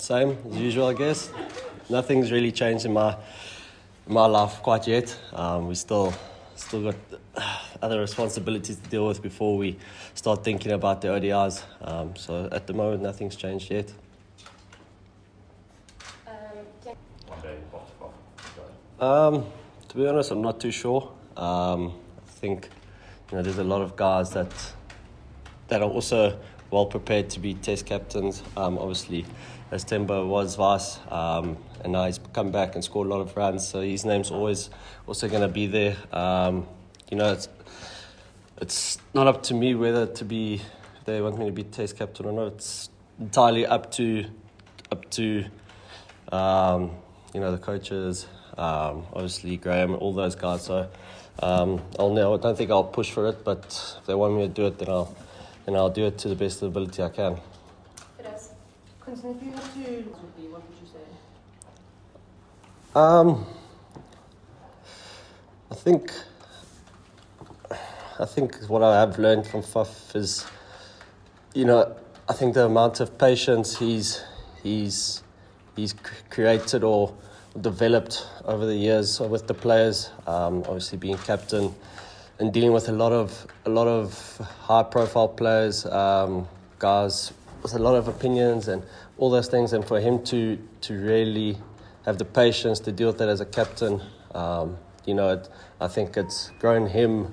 same as usual, I guess. Nothing's really changed in my life quite yet. We still got other responsibilities to deal with before we start thinking about the ODIs. So at the moment, nothing's changed yet. One day, box. To be honest, I'm not too sure. I think there's a lot of guys that are also well prepared to be Test captains. Obviously, as Tembo was vice, and now he's come back and scored a lot of runs, so his name's always also going to be there. It's not up to me whether to be, if they want me to be Test captain or not. It's entirely up to the coaches, obviously Graham, all those guys. So I don't think I'll push for it, but if they want me to do it, then I'll do it to the best of the ability I can. It is. Quinton, if you had to, what would you say? I think what I have learned from Faf is, I think the amount of patience he's created or developed over the years with the players, obviously being captain and dealing with a lot of high-profile players, guys with a lot of opinions and all those things, and for him to really have the patience to deal with that as a captain, I think it's grown him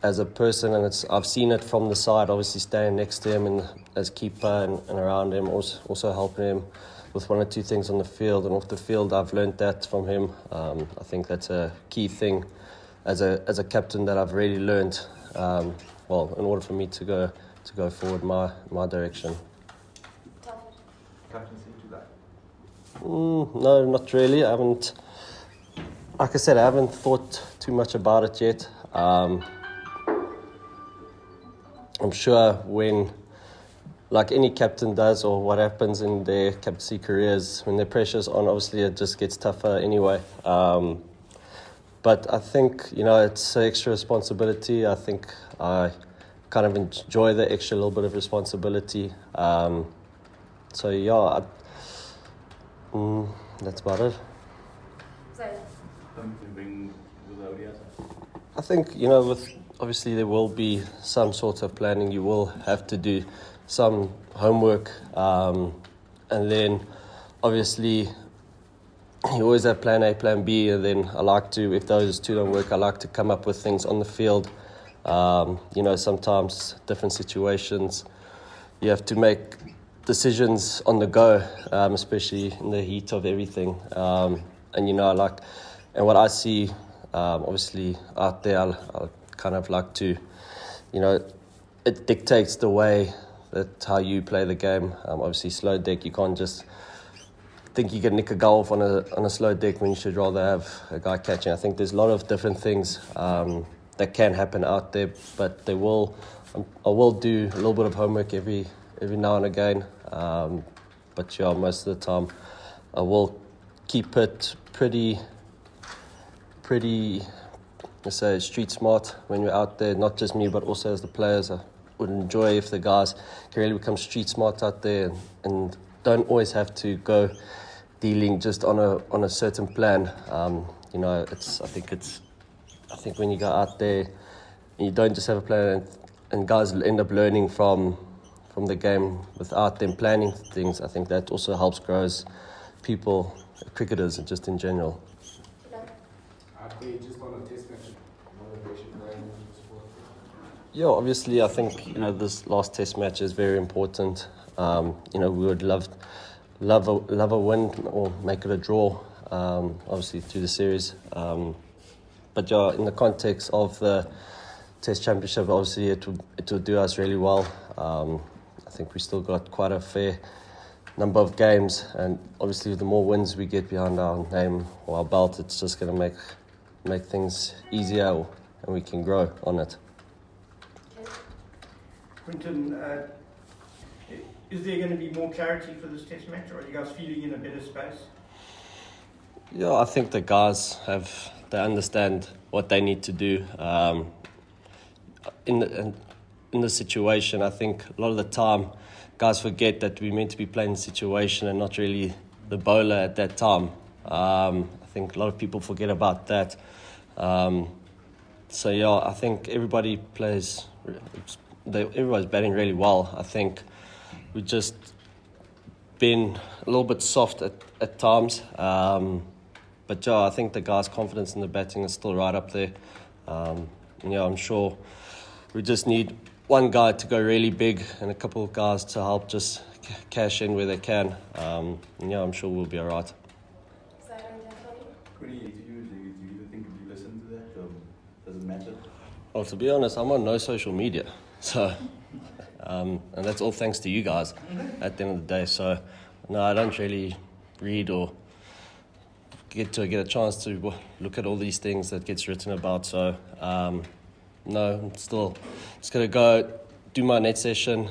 as a person, and I've seen it from the side, obviously staying next to him and as keeper and around him, also helping him with one or two things on the field and off the field. I've learned that from him. I think that's a key thing as a captain that I've really learned. In order for me to go forward my direction. Captaincy to that? No, not really. I haven't. Like I said, I haven't thought too much about it yet. I'm sure when, like any captain does, or what happens in their captaincy careers, when the pressure's on, obviously it just gets tougher anyway. But I think, it's an extra responsibility. I think I kind of enjoy the extra little bit of responsibility. That's about it. I think, obviously there will be some sort of planning. You will have to do some homework. And then, obviously, you always have plan A, plan B. And then I like to, if those two don't work, I like to come up with things on the field. Sometimes different situations, you have to make decisions on the go, especially in the heat of everything. And what I see, obviously out there, I kind of like to, it dictates the way that how you play the game. Obviously, slow deck, you can't just think you can nick a goal on a slow deck when you should rather have a guy catching. I think there's a lot of different things that can happen out there, but I will do a little bit of homework every now and again. But most of the time, I will keep it pretty, let's say, street smart when you're out there. Not just me, but also as the players. I would enjoy if the guys can really become street smart out there and don't always have to go dealing just on a certain plan. I think when you go out there and you don't just have a plan, and guys end up learning from the game without them planning things, I think that also helps grows people, cricketers, and just in general. Just on a test match, motivation going into the sport? Yeah, obviously, I think this last test match is very important. We would love a win or make it a draw, obviously through the series. But in the context of the Test Championship, obviously it will do us really well. I think we still got quite a fair number of games, and obviously the more wins we get behind our name or our belt, it's just going to make things easier, and we can grow on it. Quinton, is there going to be more clarity for this test match, or are you guys feeling in a better space? Yeah, I think the guys they understand what they need to do. in the situation. I think a lot of the time guys forget that we're meant to be playing the situation and not really the bowler at that time. I think a lot of people forget about that. So yeah, I think everybody's batting really well. I think we've just been a little bit soft at times. But yeah, I think the guys' confidence in the batting is still right up there. Yeah, I'm sure we just need one guy to go really big and a couple of guys to help just cash in where they can. Yeah, I'm sure we'll be all right. Quinny, do you even think if you listen to that, does it matter? Well, to be honest, I'm on no social media. So, and that's all thanks to you guys at the end of the day. So, no, I don't really read or get a chance to look at all these things that gets written about. So, no, I'm still just going to go do my net session,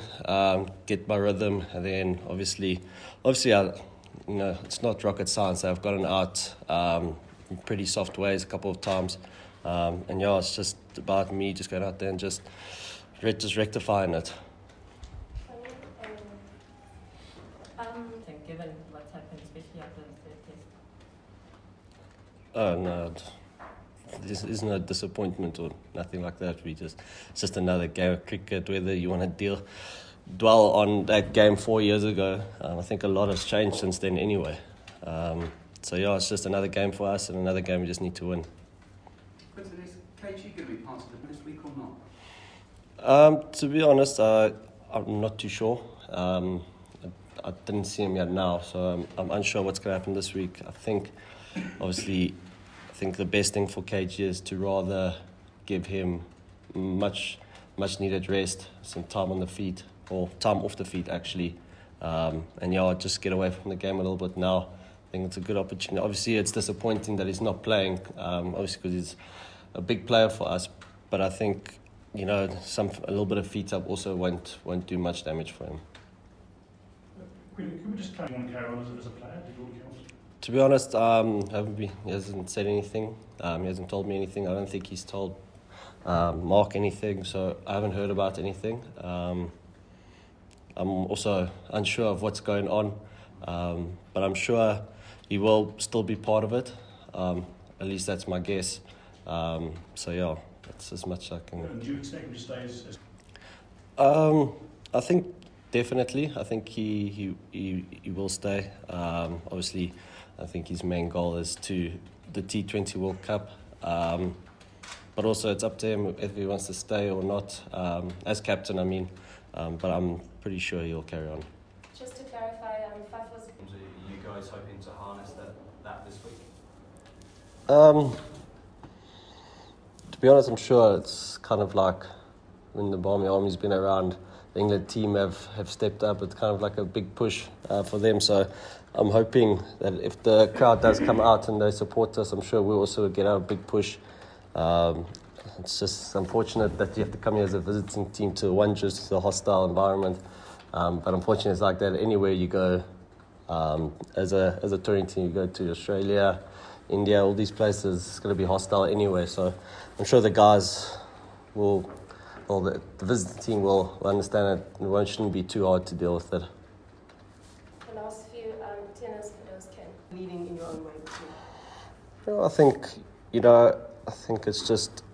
get my rhythm, and then obviously, it's not rocket science. I've gotten out in pretty soft ways a couple of times. And yeah, it's just about me just going out there and just rectifying it. Given what's happened, especially after the test. Oh no, this is no disappointment or nothing like that. It's just another game of cricket. Whether you want to dwell on that game 4 years ago, I think a lot has changed since then anyway. So yeah, it's just another game for us and another game we just need to win. Quinton, is KG going to be part of it this week or not? To be honest, I'm not too sure. I didn't see him yet now, so I'm unsure what's going to happen this week. I think the best thing for KG is to rather give him much needed rest, some time on the feet, or time off the feet actually, and yeah, just get away from the game a little bit now. I think it's a good opportunity. Obviously, it's disappointing that he's not playing, obviously because he's a big player for us, but I think a little bit of feet up also won't do much damage for him. Can we just carry on as a player? To be honest, he hasn't said anything. He hasn't told me anything. I don't think he's told Mark anything, so I haven't heard about anything. I'm also unsure of what's going on, but I'm sure he will still be part of it. At least that's my guess. So yeah, that's as much as I can. Do you expect him to stay as? I think definitely. I think he will stay. Obviously, I think his main goal is to the T20 World Cup. But also it's up to him if he wants to stay or not, as captain, I mean. But I'm pretty sure he'll carry on. Just to clarify, Faf was... Are you guys hoping to harness that this week? To be honest, I'm sure it's kind of like when the Barmy Army's been around, the England team have stepped up. It's kind of like a big push for them. So I'm hoping that if the crowd does come out and they support us, I'm sure we'll also get out a big push. It's just unfortunate that you have to come here as a visiting team to just the hostile environment. But unfortunately, it's like that anywhere you go. As a touring team, you go to Australia, India, all these places, it's going to be hostile anyway. So I'm sure the guys the visiting team will understand it, and it shouldn't be too hard to deal with it. The last few tennis for those Ken. Leading in your own way. I think it's just,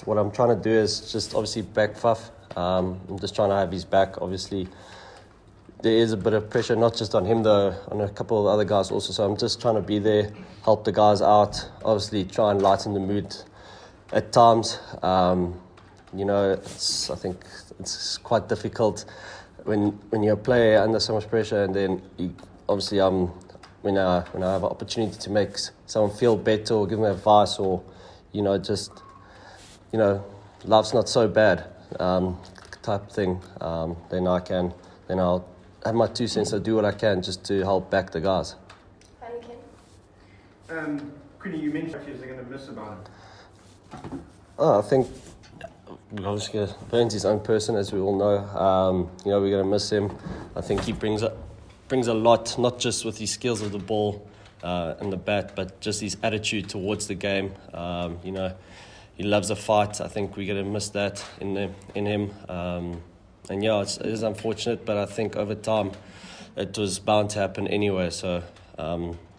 what I'm trying to do is just obviously back Faf. I'm just trying to have his back. Obviously, there is a bit of pressure, not just on him though, on a couple of other guys also. So I'm just trying to be there, help the guys out, obviously try and lighten the mood at times. I think it's quite difficult when you're a player under so much pressure, and then obviously when I have an opportunity to make someone feel better or give them advice or life's not so bad type thing, then I'll have my 2 cents. I do what I can just to help back the guys. Quinny, you mentioned they're going to miss about him. I think obviously Burns his own person, as we all know. We're going to miss him. I think he brings a lot, not just with his skills of the ball and the bat, but just his attitude towards the game. loves a fight. I think we're going to miss that in him. And yeah, it is unfortunate, but I think over time it was bound to happen anyway. So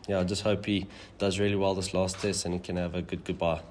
yeah, I just hope he does really well this last test and he can have a good goodbye.